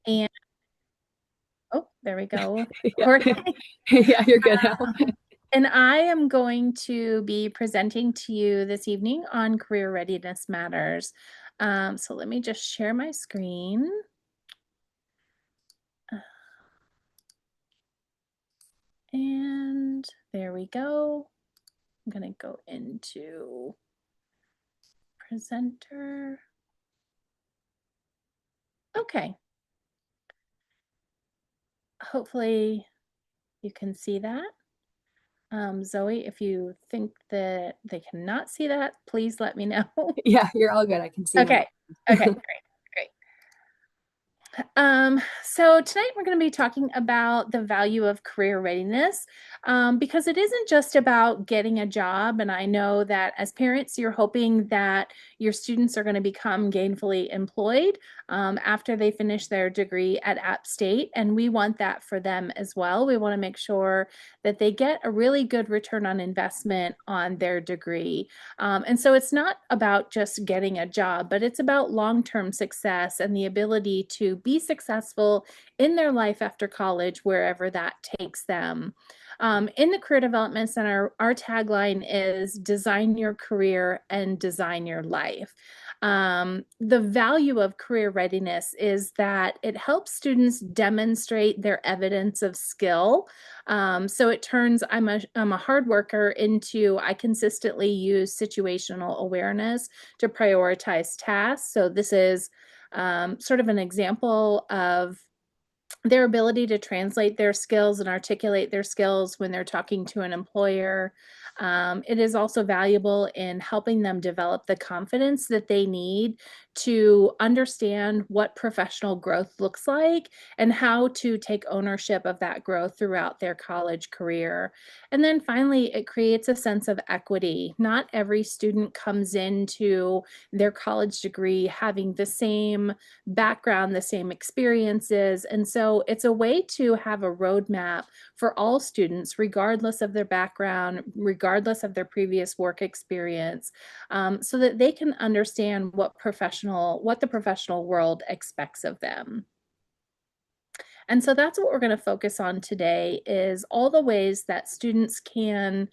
And oh, there we go. Yeah. Jorge. Yeah, you're good now. And I am going to be presenting to you this evening on Career Readiness Matters. So let me just share my screen. And there we go. I'm going to go into presenter. Okay. Hopefully you can see that. Zoe, if you think that they cannot see that, please let me know. Yeah, you're all good. I can see them. Okay. Okay, great. Great. So tonight we're going to be talking about the value of career readiness, because it isn't just about getting a job. And I know that as parents, you're hoping that your students are going to become gainfully employed after they finish their degree at App State. And we want that for them as well. We want to make sure that they get a really good return on investment on their degree. And so it's not about just getting a job, but it's about long-term success and the ability to be successful in their life after college, wherever that takes them. In the Career Development Center, our tagline is design your career and design your life. The value of career readiness is that it helps students demonstrate their evidence of skill. So it turns I'm a hard worker into I consistently use situational awareness to prioritize tasks. So this is sort of an example of their ability to translate their skills and articulate their skills when they're talking to an employer. It is also valuable in helping them develop the confidence that they need to understand what professional growth looks like and how to take ownership of that growth throughout their college career. And then finally, it creates a sense of equity. Not every student comes into their college degree having the same background, the same experiences. And so it's a way to have a roadmap for all students, regardless of their background, regardless of their previous work experience, so that they can understand what the professional world expects of them. And so that's what we're going to focus on today is all the ways that students can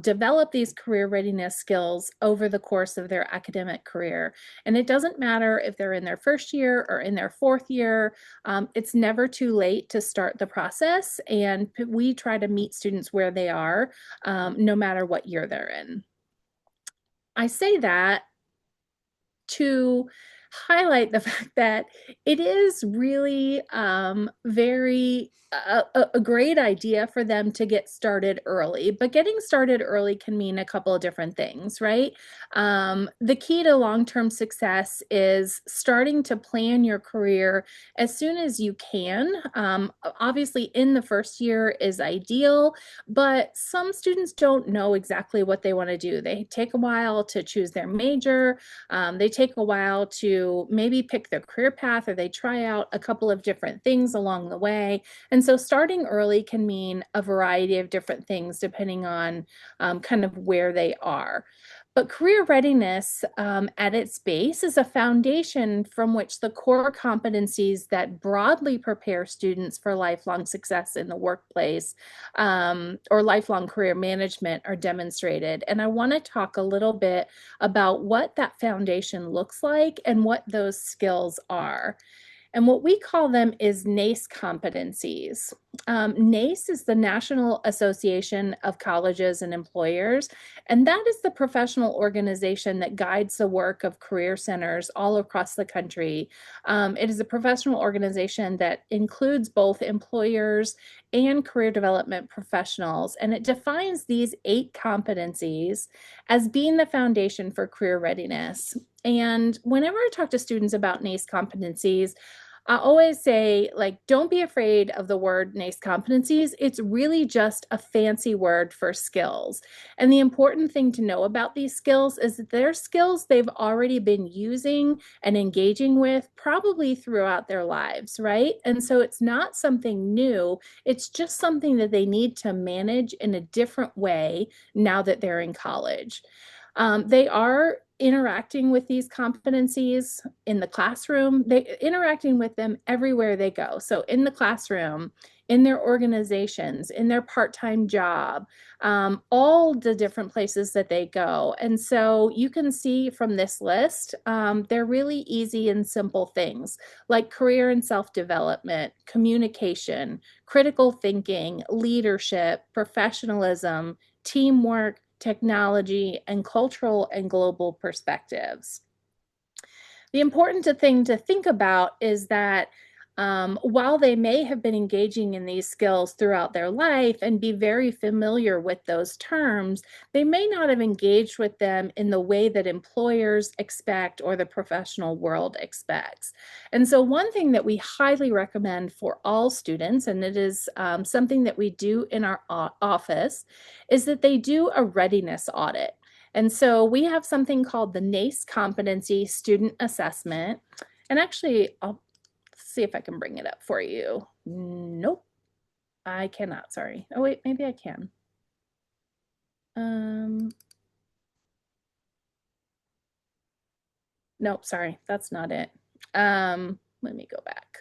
develop these career readiness skills over the course of their academic career. And it doesn't matter if they're in their first year or in their fourth year, it's never too late to start the process. And we try to meet students where they are, no matter what year they're in. I say that to highlight the fact that it is really very a great idea for them to get started early, but getting started early can mean a couple of different things, right? The key to long-term success is starting to plan your career as soon as you can. Obviously, in the first year is ideal, but some students don't know exactly what they want to do. They take a while to choose their major. They take a while to maybe pick their career path, or they try out a couple of different things along the way. And so starting early can mean a variety of different things depending on kind of where they are. But career readiness at its base is a foundation from which the core competencies that broadly prepare students for lifelong success in the workplace or lifelong career management are demonstrated. And I want to talk a little bit about what that foundation looks like and what those skills are. And what we call them is NACE competencies. NACE is the National Association of Colleges and Employers, and that is the professional organization that guides the work of career centers all across the country. It is a professional organization that includes both employers and career development professionals, and it defines these 8 competencies as being the foundation for career readiness. And whenever I talk to students about NACE competencies, I always say, like, don't be afraid of the word NACE competencies. It's really just a fancy word for skills. And the important thing to know about these skills is that they're skills they've already been using and engaging with probably throughout their lives, right? And so it's not something new. It's just something that they need to manage in a different way now that they're in college. They are interacting with these competencies in the classroom, they interacting with them everywhere they go. So in the classroom, in their organizations, in their part-time job, all the different places that they go. And so you can see from this list, they're really easy and simple things like career and self-development, communication, critical thinking, leadership, professionalism, teamwork, technology, and cultural and global perspectives. The important thing to think about is that while they may have been engaging in these skills throughout their life and be very familiar with those terms, they may not have engaged with them in the way that employers expect or the professional world expects. And so one thing that we highly recommend for all students, and it is something that we do in our office, is that they do a readiness audit. And so we have something called the NACE Competency Student Assessment. And actually, I'll see if I can bring it up for you. Nope, I cannot, sorry. Oh wait, maybe I can. Nope, sorry, that's not it. Let me go back.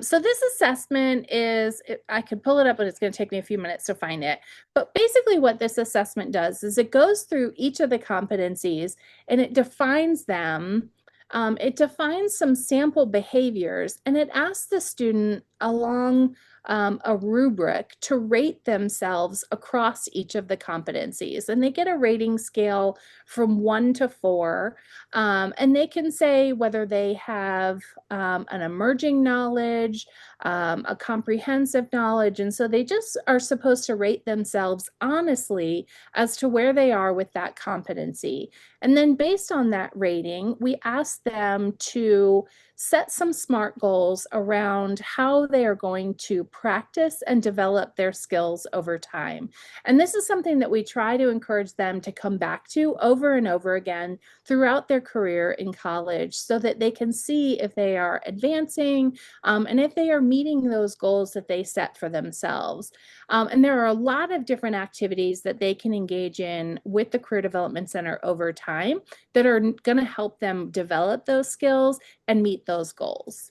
So this assessment is, I could pull it up, but it's going to take me a few minutes to find it. But basically what this assessment does is it goes through each of the competencies and it defines them. It defines some sample behaviors and it asks the student along a rubric to rate themselves across each of the competencies. And they get a rating scale from 1 to 4. And they can say whether they have an emerging knowledge, a comprehensive knowledge. And so they just are supposed to rate themselves honestly as to where they are with that competency. And then based on that rating, we ask them to set some SMART goals around how they are going to practice and develop their skills over time. And this is something that we try to encourage them to come back to over and over again throughout their career in college so that they can see if they are advancing and if they are meeting those goals that they set for themselves. And there are a lot of different activities that they can engage in with the Career Development Center over time that are going to help them develop those skills and meet those goals.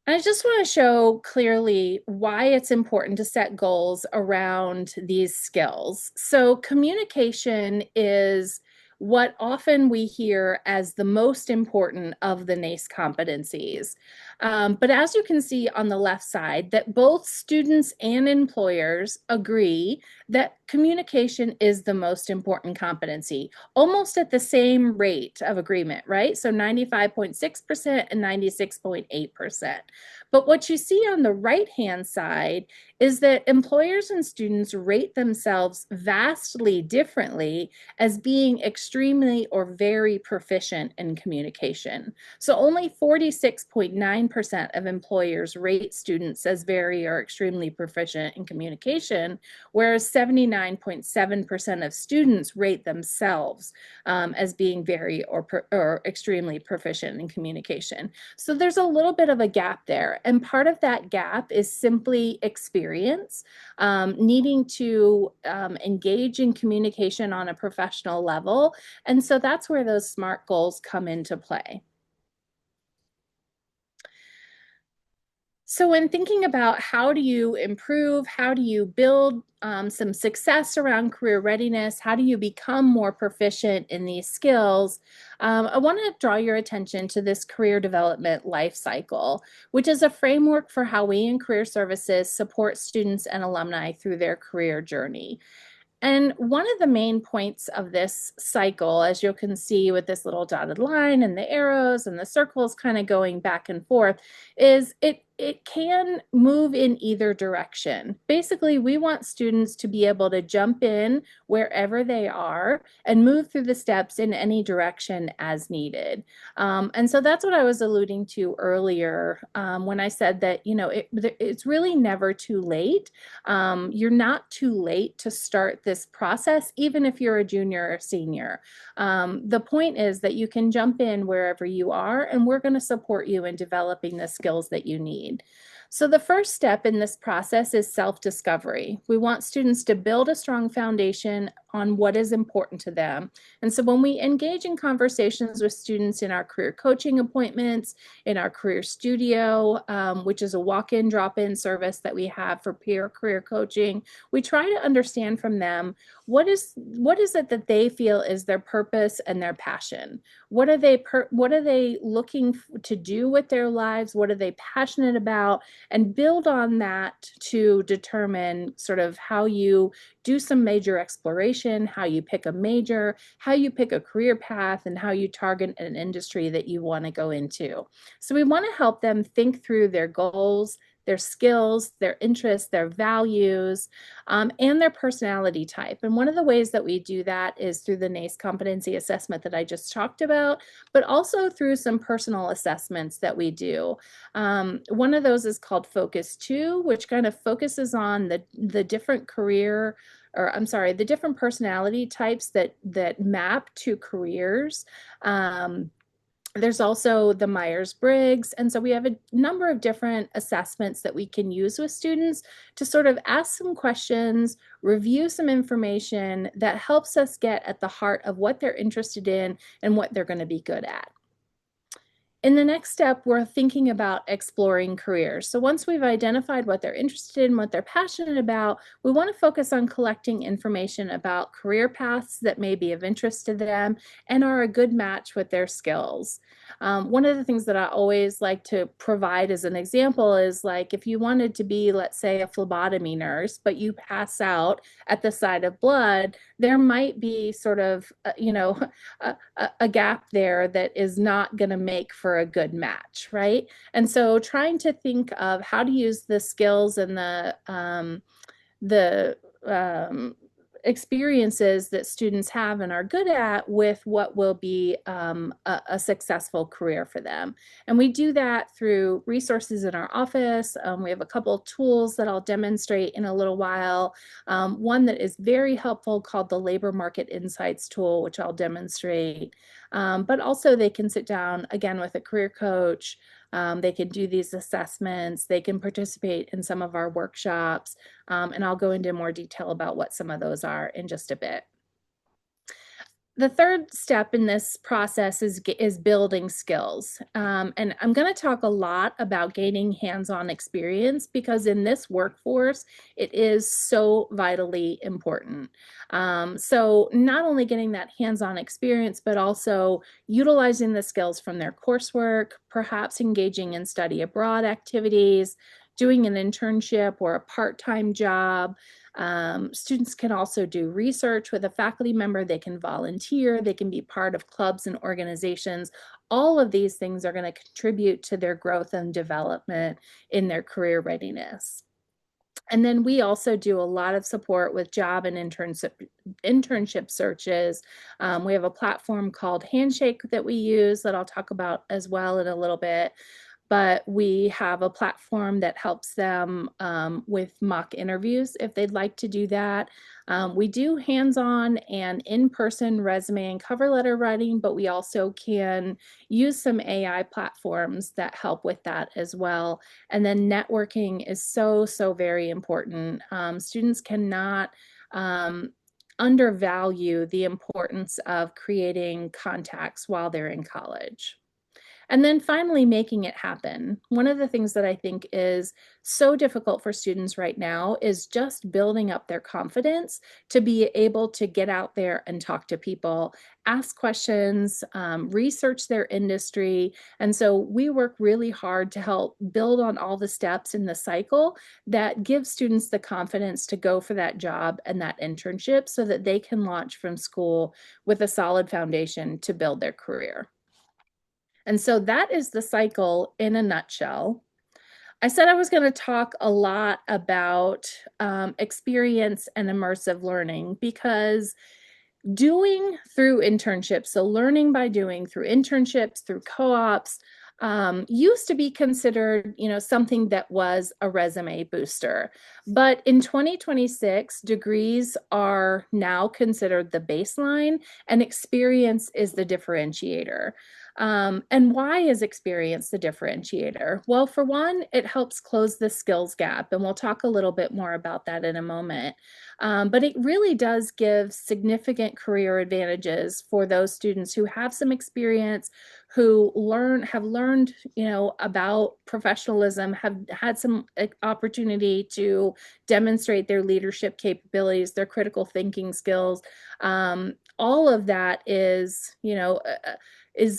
And I just want to show clearly why it's important to set goals around these skills. So communication is what often we hear as the most important of the NACE competencies. But as you can see on the left side, that both students and employers agree that communication is the most important competency, almost at the same rate of agreement, right? So 95.6% and 96.8%. But what you see on the right-hand side is that employers and students rate themselves vastly differently as being extremely or very proficient in communication. So only 46.9% of employers rate students as very or extremely proficient in communication, whereas 79.7% of students rate themselves as being very or extremely proficient in communication. So there's a little bit of a gap there. And part of that gap is simply experience, needing to engage in communication on a professional level. And so that's where those SMART goals come into play. So when thinking about how do you improve, how do you build some success around career readiness, how do you become more proficient in these skills, I want to draw your attention to this career development life cycle, which is a framework for how we in Career Services support students and alumni through their career journey. And one of the main points of this cycle, as you can see with this little dotted line and the arrows and the circles kind of going back and forth, is it can move in either direction. Basically, we want students to be able to jump in wherever they are and move through the steps in any direction as needed. And so that's what I was alluding to earlier when I said that, you know, it's really never too late. You're not too late to start this process, even if you're a junior or senior. The point is that you can jump in wherever you are, and we're going to support you in developing the skills that you need. So the first step in this process is self-discovery. We want students to build a strong foundation on what is important to them. And so when we engage in conversations with students in our career coaching appointments, in our career studio, which is a walk-in, drop-in service that we have for peer career coaching, we try to understand from them what is it that they feel is their purpose and their passion. What are they looking to do with their lives? What are they passionate about? And build on that to determine sort of how you do some major exploration, how you pick a major, how you pick a career path, and how you target an industry that you want to go into. So we want to help them think through their goals, their skills, their interests, their values, and their personality type. And one of the ways that we do that is through the NACE competency assessment that I just talked about, but also through some personal assessments that we do. One of those is called Focus 2, which kind of focuses on the different career, or I'm sorry, the different personality types that map to careers. There's also the Myers-Briggs. And so we have a number of different assessments that we can use with students to sort of ask some questions, review some information that helps us get at the heart of what they're interested in and what they're going to be good at. In the next step, we're thinking about exploring careers. So once we've identified what they're interested in, what they're passionate about, we want to focus on collecting information about career paths that may be of interest to them and are a good match with their skills. One of the things that I always like to provide as an example is like if you wanted to be, let's say, a phlebotomy nurse, but you pass out at the sight of blood, there might be sort of, a gap there that is not going to make for a good match, right? And so trying to think of how to use the skills and the experiences that students have and are good at with what will be a successful career for them. And we do that through resources in our office. We have a couple of tools that I'll demonstrate in a little while. One that is very helpful called the Labor Market Insights tool, which I'll demonstrate. But also they can sit down again with a career coach. They can do these assessments. They can participate in some of our workshops. And I'll go into more detail about what some of those are in just a bit. The third step in this process is building skills. And I'm going to talk a lot about gaining hands-on experience because in this workforce, it is so vitally important. So not only getting that hands-on experience, but also utilizing the skills from their coursework, perhaps engaging in study abroad activities, doing an internship or a part-time job. Students can also do research with a faculty member. They can volunteer. They can be part of clubs and organizations. All of these things are going to contribute to their growth and development in their career readiness. And then we also do a lot of support with job and internship searches. We have a platform called Handshake that we use that I'll talk about as well in a little bit. But we have a platform that helps them with mock interviews if they'd like to do that. We do hands-on and in-person resume and cover letter writing, but we also can use some AI platforms that help with that as well. And then networking is so, so very important. Students cannot undervalue the importance of creating contacts while they're in college. And then finally, making it happen. One of the things that I think is so difficult for students right now is just building up their confidence to be able to get out there and talk to people, ask questions, research their industry. And so we work really hard to help build on all the steps in the cycle that give students the confidence to go for that job and that internship so that they can launch from school with a solid foundation to build their career. And so that is the cycle in a nutshell. I said I was going to talk a lot about experience and immersive learning because doing through internships, so learning by doing through internships, through co-ops, used to be considered, something that was a resume booster. But in 2026, degrees are now considered the baseline and experience is the differentiator. And why is experience the differentiator? Well, for one, it helps close the skills gap, and we'll talk a little bit more about that in a moment. But it really does give significant career advantages for those students who have some experience, who have learned, about professionalism, have had some opportunity to demonstrate their leadership capabilities, their critical thinking skills. All of that is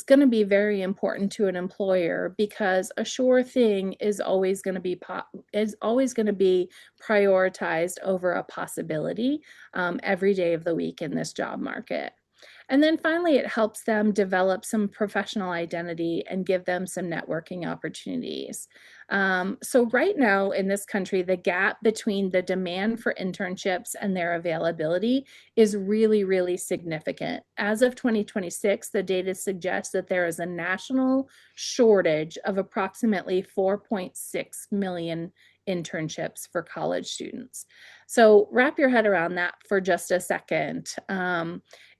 going to be very important to an employer, because a sure thing is always going to be prioritized over a possibility every day of the week in this job market. And then finally, it helps them develop some professional identity and give them some networking opportunities. So right now in this country, the gap between the demand for internships and their availability is really, really significant. As of 2026, the data suggests that there is a national shortage of approximately 4.6 million internships for college students. So wrap your head around that for just a second.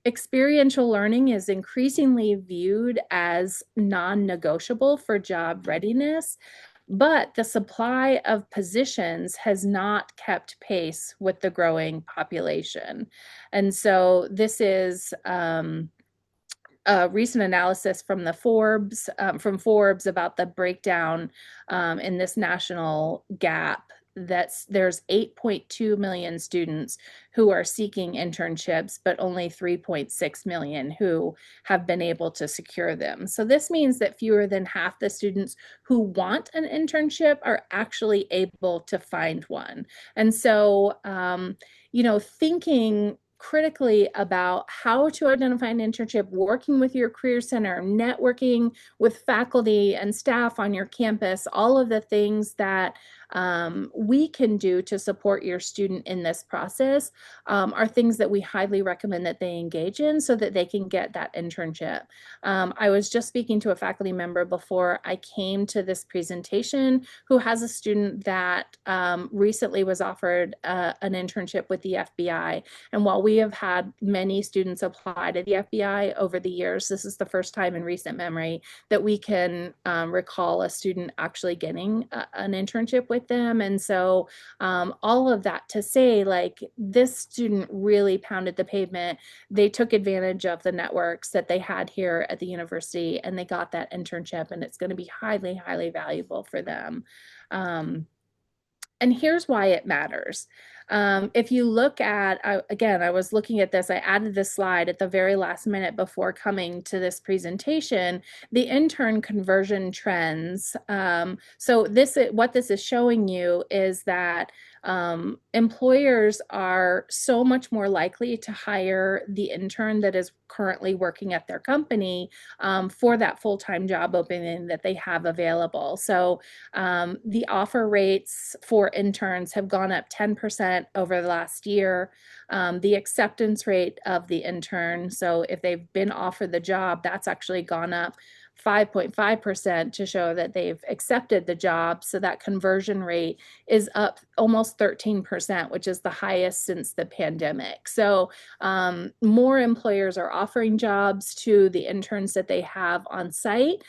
Experiential learning is increasingly viewed as non-negotiable for job readiness, but the supply of positions has not kept pace with the growing population. And so this is a recent analysis from Forbes about the breakdown in this national gap. There's 8.2 million students who are seeking internships, but only 3.6 million who have been able to secure them. So this means that fewer than half the students who want an internship are actually able to find one. And so, thinking critically about how to identify an internship, working with your career center, networking with faculty and staff on your campus, all of the things that we can do to support your student in this process are things that we highly recommend that they engage in so that they can get that internship. I was just speaking to a faculty member before I came to this presentation who has a student that recently was offered an internship with the FBI. And while we have had many students apply to the FBI over the years, this is the first time in recent memory that we can recall a student actually getting an internship with them. And so all of that to say, like, this student really pounded the pavement. They took advantage of the networks that they had here at the university, and they got that internship, and it's going to be highly, highly valuable for them. And here's why it matters. If you look at, again, I was looking at this, I added this slide at the very last minute before coming to this presentation, the intern conversion trends. So what this is showing you is that employers are so much more likely to hire the intern that is currently working at their company for that full-time job opening that they have available. So the offer rates for interns have gone up 10% over the last year. The acceptance rate of the intern, so if they've been offered the job, that's actually gone up 5.5% to show that they've accepted the job. So that conversion rate is up almost 13%, which is the highest since the pandemic. So more employers are offering jobs to the interns that they have on site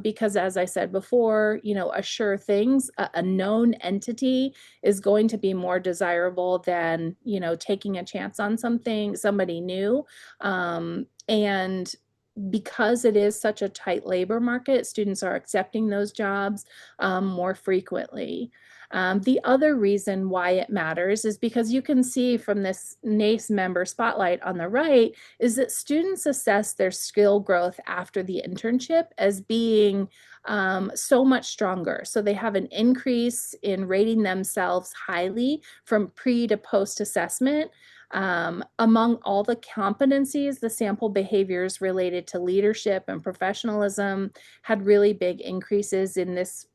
because, as I said before, a sure things, a known entity is going to be more desirable than, taking a chance on somebody new. And because it is such a tight labor market, students are accepting those jobs more frequently. The other reason why it matters is because you can see from this NACE member spotlight on the right is that students assess their skill growth after the internship as being so much stronger. So they have an increase in rating themselves highly from pre to post assessment. Among all the competencies, the sample behaviors related to leadership and professionalism had really big increases in this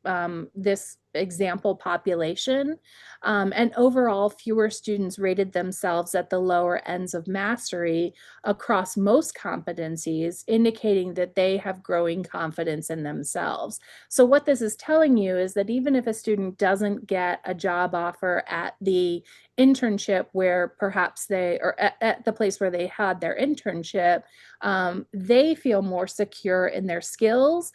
example population. And overall, fewer students rated themselves at the lower ends of mastery across most competencies, indicating that they have growing confidence in themselves. So what this is telling you is that even if a student doesn't get a job offer at the internship where perhaps they, or at the place where they had their internship, they feel more secure in their skills,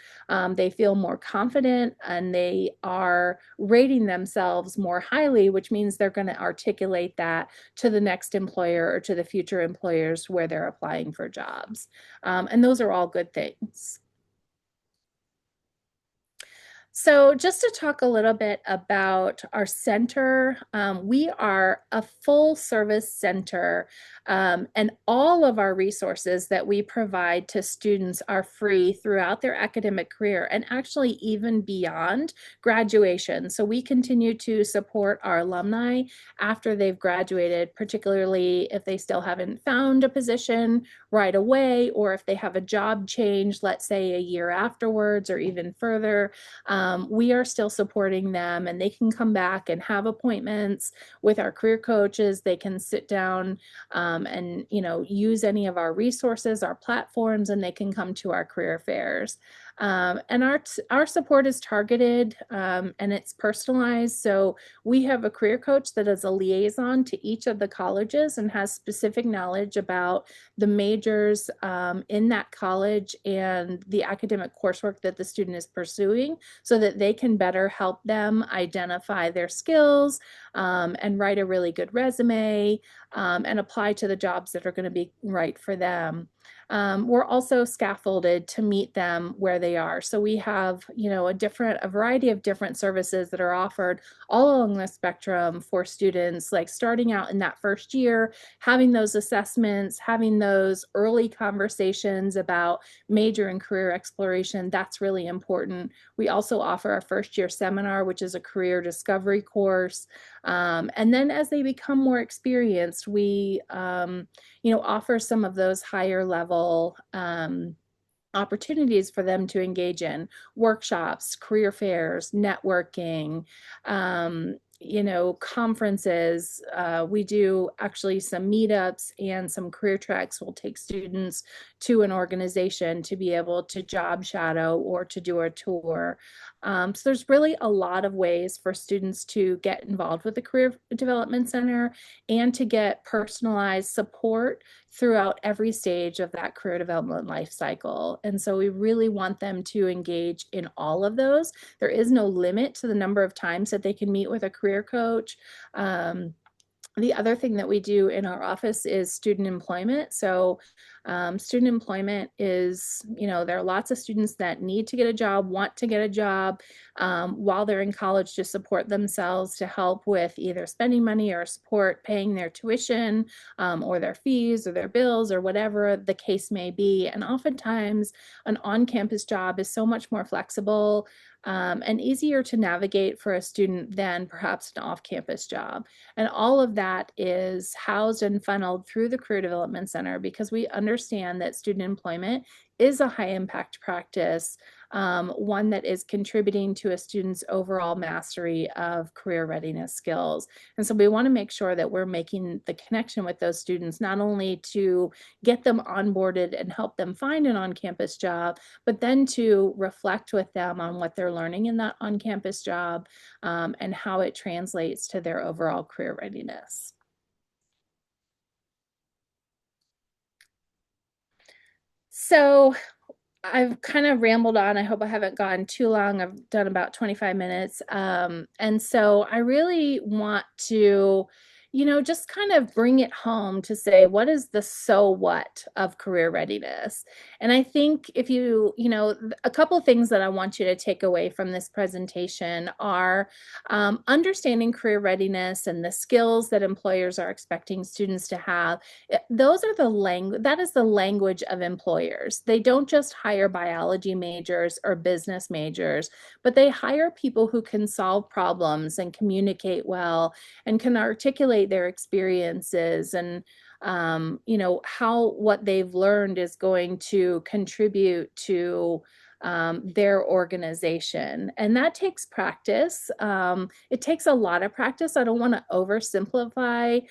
they feel more confident, and they are rating themselves more highly, which means they're going to articulate that to the next employer or to the future employers where they're applying for jobs. And those are all good things. So just to talk a little bit about our center, we are a full service center, and all of our resources that we provide to students are free throughout their academic career and actually even beyond graduation. So we continue to support our alumni after they've graduated, particularly if they still haven't found a position right away, or if they have a job change, let's say a year afterwards or even further. We are still supporting them, and they can come back and have appointments with our career coaches. They can sit down and use any of our resources, our platforms, and they can come to our career fairs. And our support is targeted and it's personalized. So we have a career coach that is a liaison to each of the colleges and has specific knowledge about the majors in that college and the academic coursework that the student is pursuing, so that they can better help them identify their skills and write a really good resume and apply to the jobs that are going to be right for them. We're also scaffolded to meet them where they are. So we have, a variety of different services that are offered all along the spectrum for students, like starting out in that first year, having those assessments, having those early conversations about major and career exploration. That's really important. We also offer a first year seminar, which is a career discovery course. And then as they become more experienced, we, offer some of those higher level opportunities for them to engage in workshops, career fairs, networking, conferences. We do actually some meetups and some career tracks. We'll take students to an organization to be able to job shadow or to do a tour. So there's really a lot of ways for students to get involved with the Career Development Center and to get personalized support throughout every stage of that career development life cycle. And so we really want them to engage in all of those. There is no limit to the number of times that they can meet with a career coach. The other thing that we do in our office is student employment. So student employment is, there are lots of students that need to get a job, want to get a job while they're in college to support themselves, to help with either spending money or support paying their tuition or their fees or their bills or whatever the case may be. And oftentimes an on-campus job is so much more flexible and easier to navigate for a student than perhaps an off-campus job. And all of that is housed and funneled through the Career Development Center, because we understand that student employment is a high impact practice, one that is contributing to a student's overall mastery of career readiness skills. And so we want to make sure that we're making the connection with those students, not only to get them onboarded and help them find an on-campus job, but then to reflect with them on what they're learning in that on-campus job and how it translates to their overall career readiness. So I've kind of rambled on. I hope I haven't gone too long. I've done about 25 minutes. And so I really want to, just kind of bring it home to say, what is the so what of career readiness? And I think if a couple of things that I want you to take away from this presentation are understanding career readiness and the skills that employers are expecting students to have. Those are that is the language of employers. They don't just hire biology majors or business majors, but they hire people who can solve problems and communicate well and can articulate their experiences and how what they've learned is going to contribute to their organization. And that takes practice. It takes a lot of practice. I don't want to oversimplify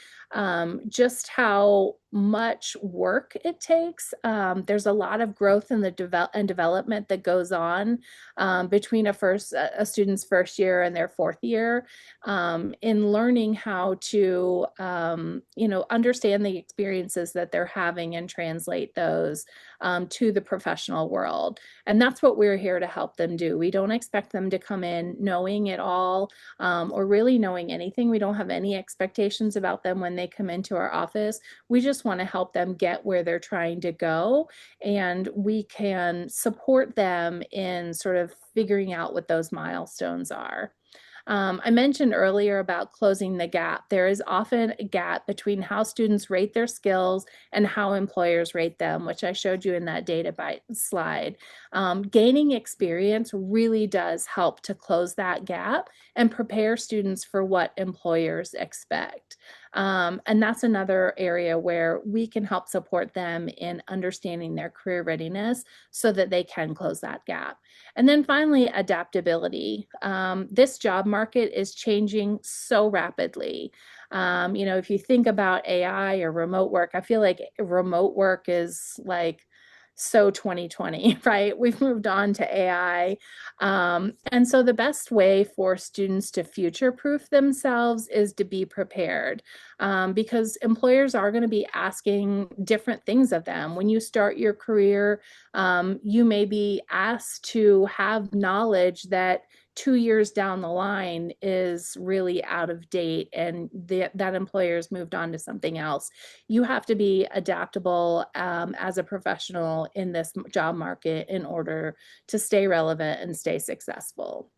just how much work it takes. There's a lot of growth in the development that goes on between a student's first year and their fourth year in learning how to understand the experiences that they're having and translate those to the professional world. And that's what we're here to help them do. We don't expect them to come in knowing it all or really knowing anything. We don't have any expectations about them when they come into our office. We just want to help them get where they're trying to go, and we can support them in sort of figuring out what those milestones are. I mentioned earlier about closing the gap. There is often a gap between how students rate their skills and how employers rate them, which I showed you in that data slide. Gaining experience really does help to close that gap and prepare students for what employers expect. And that's another area where we can help support them in understanding their career readiness so that they can close that gap. And then finally, adaptability. This job market is changing so rapidly. If you think about AI or remote work, I feel like remote work is like so 2020, right? We've moved on to AI. And so the best way for students to future-proof themselves is to be prepared because employers are going to be asking different things of them. When you start your career, you may be asked to have knowledge that 2 years down the line is really out of date and that employer's moved on to something else. You have to be adaptable as a professional in this job market in order to stay relevant and stay successful.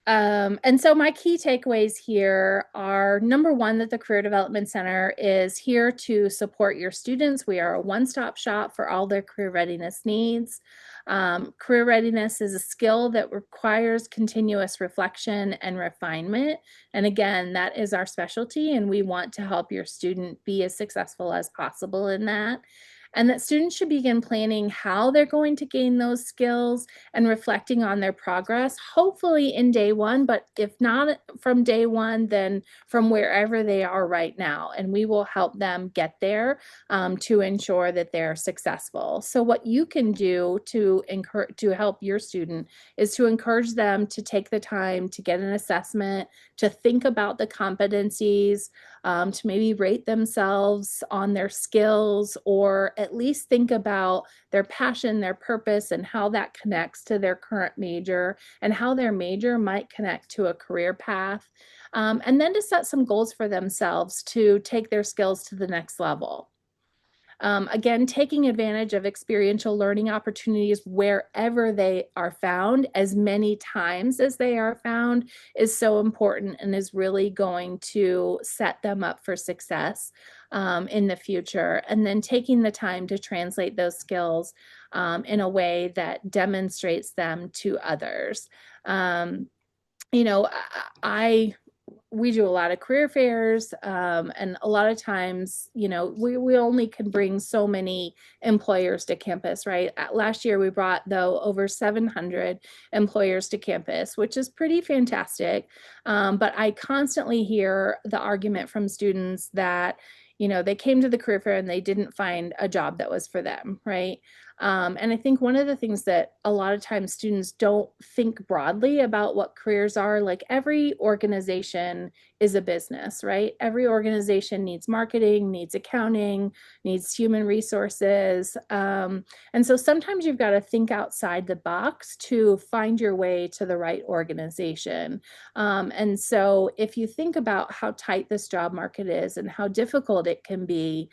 And so my key takeaways here are number one, that the Career Development Center is here to support your students. We are a one-stop shop for all their career readiness needs. Career readiness is a skill that requires continuous reflection and refinement. And again, that is our specialty, and we want to help your student be as successful as possible in that. And that students should begin planning how they're going to gain those skills and reflecting on their progress, hopefully in day one, but if not from day one, then from wherever they are right now. And we will help them get there to ensure that they're successful. So what you can do to help your student is to encourage them to take the time to get an assessment, to think about the competencies, to maybe rate themselves on their skills, or at least think about their passion, their purpose, and how that connects to their current major and how their major might connect to a career path. And then to set some goals for themselves to take their skills to the next level. Again, taking advantage of experiential learning opportunities wherever they are found, as many times as they are found, is so important and is really going to set them up for success in the future. And then taking the time to translate those skills in a way that demonstrates them to others. You know, we do a lot of career fairs, and a lot of times, we only can bring so many employers to campus, right? Last year, we brought, though, over 700 employers to campus, which is pretty fantastic. But I constantly hear the argument from students that, they came to the career fair and they didn't find a job that was for them, right? And I think one of the things that a lot of times students don't think broadly about what careers are, like every organization is a business, right? Every organization needs marketing, needs accounting, needs human resources. And so sometimes you've got to think outside the box to find your way to the right organization. And so if you think about how tight this job market is and how difficult it can be,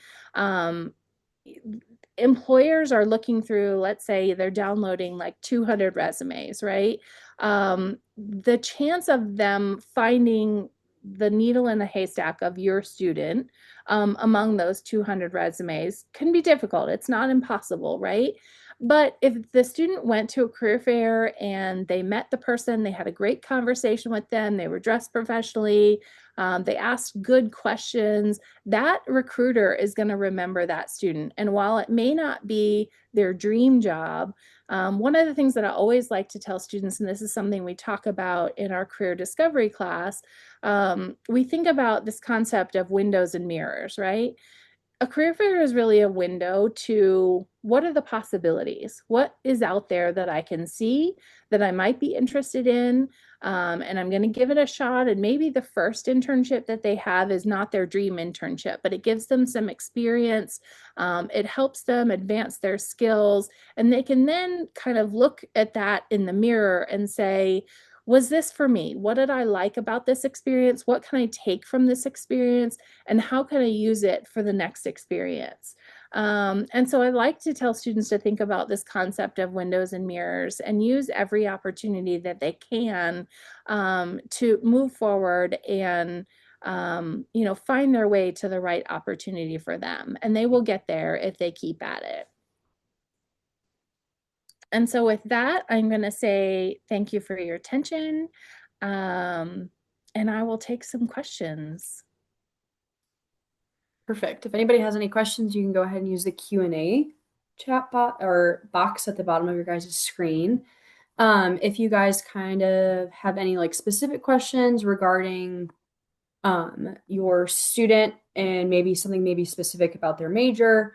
employers are looking through, let's say they're downloading like 200 resumes, right? The chance of them finding the needle in the haystack of your student among those 200 resumes can be difficult. It's not impossible, right? But if the student went to a career fair and they met the person, they had a great conversation with them, they were dressed professionally, they asked good questions, that recruiter is going to remember that student. And while it may not be their dream job, one of the things that I always like to tell students, and this is something we talk about in our career discovery class, we think about this concept of windows and mirrors, right? A career fair is really a window to what are the possibilities? What is out there that I can see that I might be interested in? And I'm going to give it a shot. And maybe the first internship that they have is not their dream internship, but it gives them some experience. It helps them advance their skills. And they can then kind of look at that in the mirror and say, was this for me? What did I like about this experience? What can I take from this experience? And how can I use it for the next experience? And so I like to tell students to think about this concept of windows and mirrors and use every opportunity that they can to move forward and find their way to the right opportunity for them. And they will get there if they keep at it. And so with that, I'm going to say thank you for your attention. And I will take some questions. Perfect. If anybody has any questions, you can go ahead and use the Q&A chat bot or box at the bottom of your guys' screen. If you guys kind of have any like specific questions regarding your student and maybe something maybe specific about their major,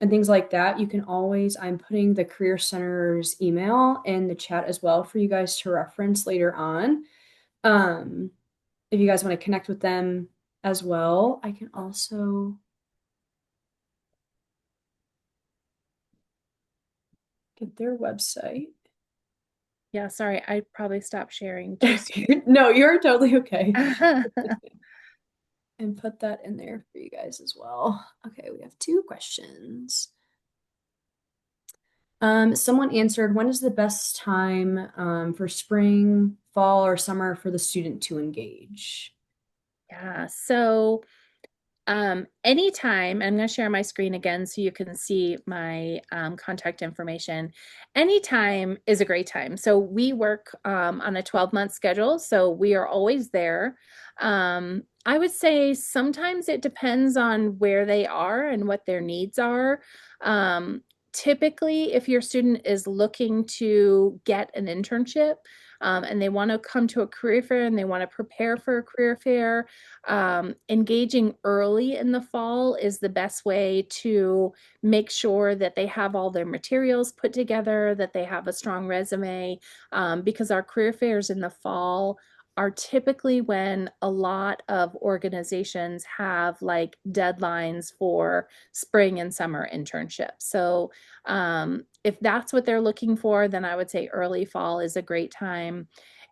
and things like that, you can always, I'm putting the Career Center's email in the chat as well for you guys to reference later on. If you guys want to connect with them as well, I can also get their website. Yeah, sorry, I probably stopped sharing too soon. No, you're totally okay. And put that in there for you guys as well. Okay, we have 2 questions. Someone answered, when is the best time for spring, fall, or summer for the student to engage? Yeah, so anytime, I'm going to share my screen again so you can see my contact information. Anytime is a great time. So we work on a 12-month schedule, so we are always there. I would say sometimes it depends on where they are and what their needs are. Typically, if your student is looking to get an internship, and they want to come to a career fair and they want to prepare for a career fair, engaging early in the fall is the best way to make sure that they have all their materials put together, that they have a strong resume, because our career fairs in the fall are typically when a lot of organizations have like deadlines for spring and summer internships. So if that's what they're looking for, then I would say early fall is a great time.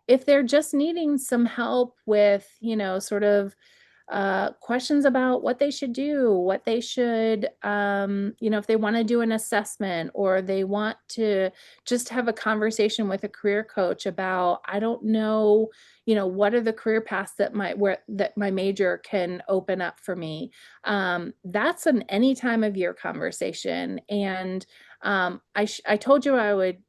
If they're just needing some help with, sort of questions about what they should do, what they should, if they want to do an assessment or they want to just have a conversation with a career coach about, I don't know, what are the career paths that my major can open up for me. That's an any time of year conversation. And I told you I would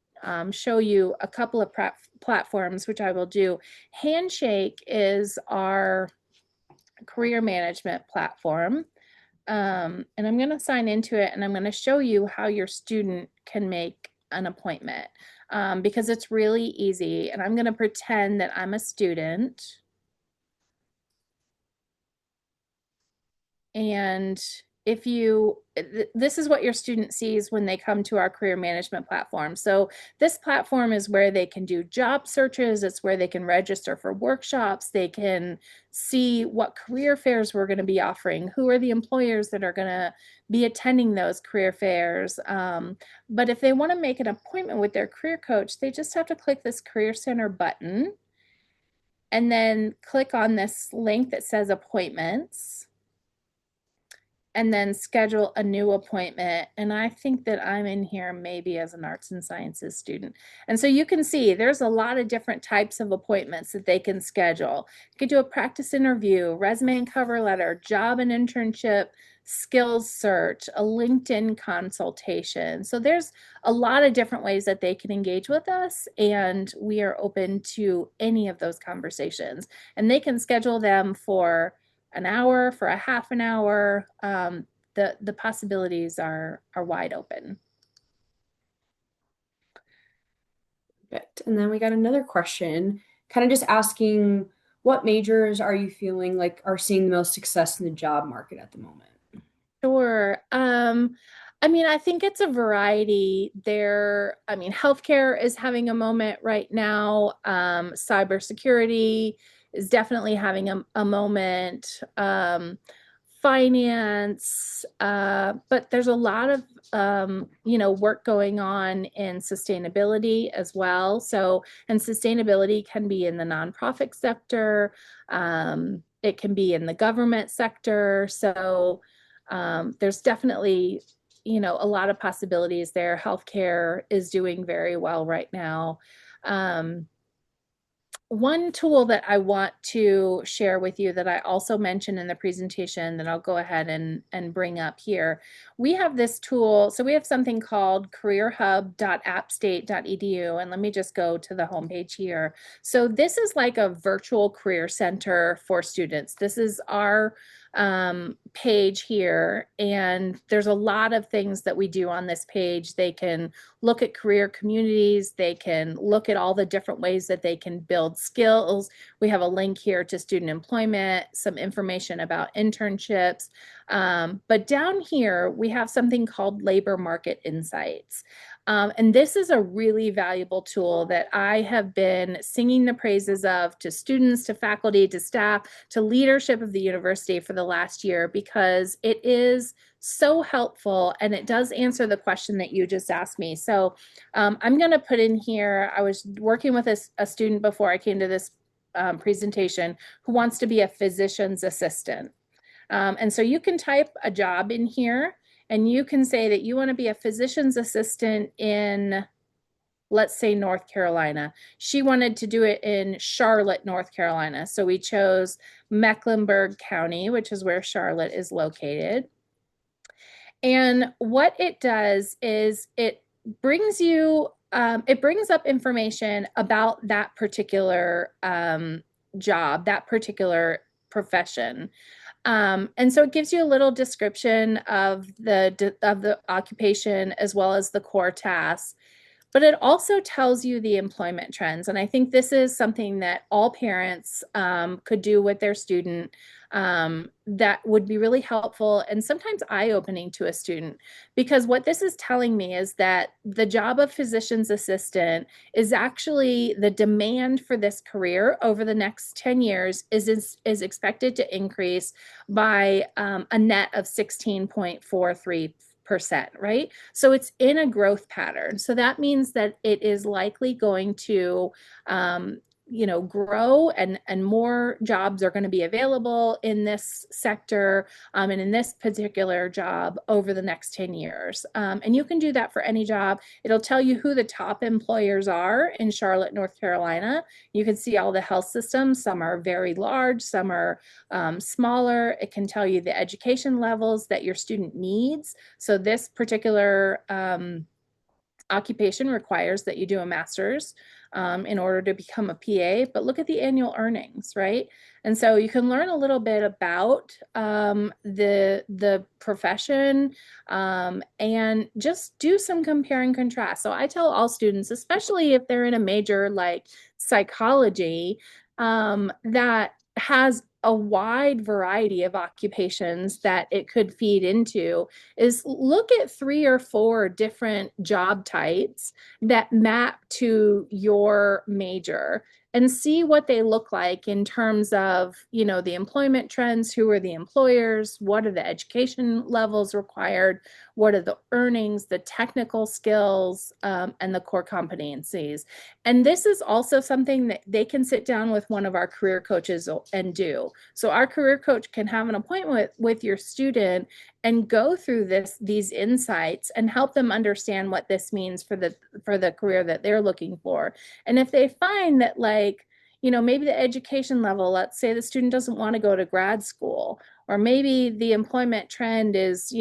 show you a couple of platforms, which I will do. Handshake is our career management platform. And I'm going to sign into it and I'm going to show you how your student can make an appointment, because it's really easy. And I'm going to pretend that I'm a student. And this is what your student sees when they come to our career management platform. So this platform is where they can do job searches. It's where they can register for workshops. They can see what career fairs we're going to be offering, who are the employers that are going to be attending those career fairs. But if they want to make an appointment with their career coach, they just have to click this Career Center button and then click on this link that says appointments, and then schedule a new appointment. And I think that I'm in here maybe as an arts and sciences student. And so you can see there's a lot of different types of appointments that they can schedule. You could do a practice interview, resume and cover letter, job and internship skills search, a LinkedIn consultation. So there's a lot of different ways that they can engage with us, and we are open to any of those conversations. And they can schedule them for an hour, for a half an hour. The possibilities are wide open. Perfect. And then we got another question, kind of just asking what majors are you feeling like are seeing the most success in the job market at the moment? Sure. I mean, I think it's a variety there. I mean, healthcare is having a moment right now. Cybersecurity is definitely having a moment. Finance, but there's a lot of work going on in sustainability as well. So, and sustainability can be in the nonprofit sector. It can be in the government sector. So, there's definitely, a lot of possibilities there. Healthcare is doing very well right now. Um, One tool that I want to share with you that I also mentioned in the presentation that I'll go ahead and bring up here. We have this tool. So we have something called careerhub.appstate.edu. And let me just go to the homepage here. So this is like a virtual career center for students. This is our page here, and there's a lot of things that we do on this page. They can look at career communities, they can look at all the different ways that they can build skills. We have a link here to student employment, some information about internships. But down here, we have something called Labor Market Insights. And this is a really valuable tool that I have been singing the praises of to students, to faculty, to staff, to leadership of the university for the last year, because it is so helpful and it does answer the question that you just asked me. So I'm going to put in here, I was working with a student before I came to this presentation who wants to be a physician's assistant. And so you can type a job in here and you can say that you want to be a physician's assistant in, let's say, North Carolina. She wanted to do it in Charlotte, North Carolina. So we chose Mecklenburg County, which is where Charlotte is located. And what it does is it brings you, it brings up information about that particular job, that particular profession. And so it gives you a little description of the occupation as well as the core tasks. But it also tells you the employment trends. And I think this is something that all parents could do with their student that would be really helpful and sometimes eye-opening to a student. Because what this is telling me is that the job of physician's assistant is actually the demand for this career over the next 10 years is expected to increase by a net of 16.43%, right? So it's in a growth pattern. So that means that it is likely going to grow and more jobs are going to be available in this sector and in this particular job over the next 10 years. And you can do that for any job. It'll tell you who the top employers are in Charlotte, North Carolina. You can see all the health systems. Some are very large, some are smaller. It can tell you the education levels that your student needs. So this particular occupation requires that you do a master's in order to become a PA, but look at the annual earnings, right? And so you can learn a little bit about the profession and just do some compare and contrast. So I tell all students, especially if they're in a major like psychology, that has a wide variety of occupations that it could feed into, is look at 3 or 4 different job types that map to your major and see what they look like in terms of, the employment trends, who are the employers, what are the education levels required, what are the earnings, the technical skills, and the core competencies. And this is also something that they can sit down with one of our career coaches and do. So our career coach can have an appointment with your student and go through these insights and help them understand what this means for the career that they're looking for. And if they find that, like, maybe the education level, let's say the student doesn't want to go to grad school, or maybe the employment trend is,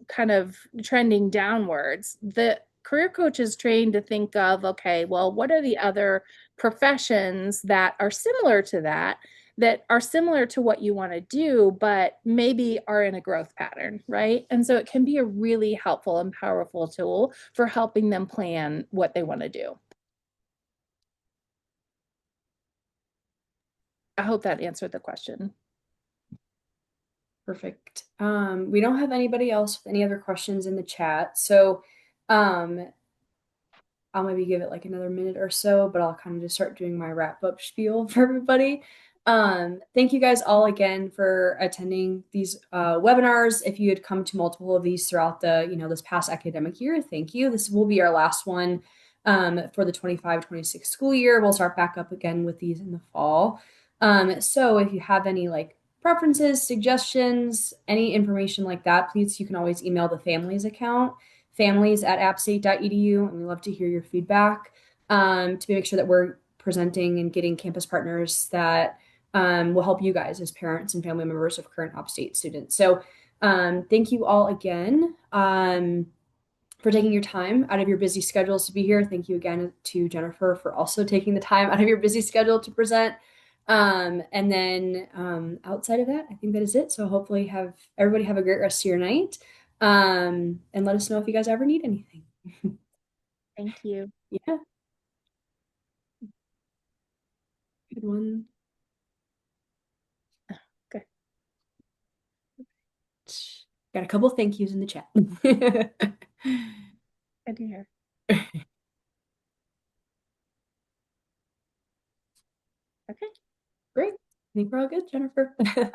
kind of trending downwards. The career coach is trained to think of, okay, well, what are the other professions that are similar to that? That are similar to what you want to do, but maybe are in a growth pattern, right? And so it can be a really helpful and powerful tool for helping them plan what they want to do. I hope that answered the question. Perfect. We don't have anybody else with any other questions in the chat. So um, I'll maybe give it like another minute or so, but I'll kind of just start doing my wrap up spiel for everybody. Thank you guys all again for attending these webinars. If you had come to multiple of these throughout this past academic year, thank you. This will be our last one for the 25-26 school year. We'll start back up again with these in the fall. So if you have any like preferences, suggestions, any information like that, please, you can always email the families account, families@appstate.edu, and we love to hear your feedback to make sure that we're presenting and getting campus partners that will help you guys as parents and family members of current Upstate students. So thank you all again for taking your time out of your busy schedules to be here. Thank you again to Jennifer for also taking the time out of your busy schedule to present. And then outside of that, I think that is it. So hopefully everybody have a great rest of your night. And let us know if you guys ever need anything. Thank you. Yeah. Good one. Good. Got a couple thank yous in the chat. Good to hear. Okay. Great. I think we're all good, Jennifer. Well, Have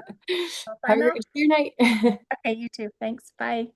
bye a great now. rest of your night. Okay, you too. Thanks. Bye.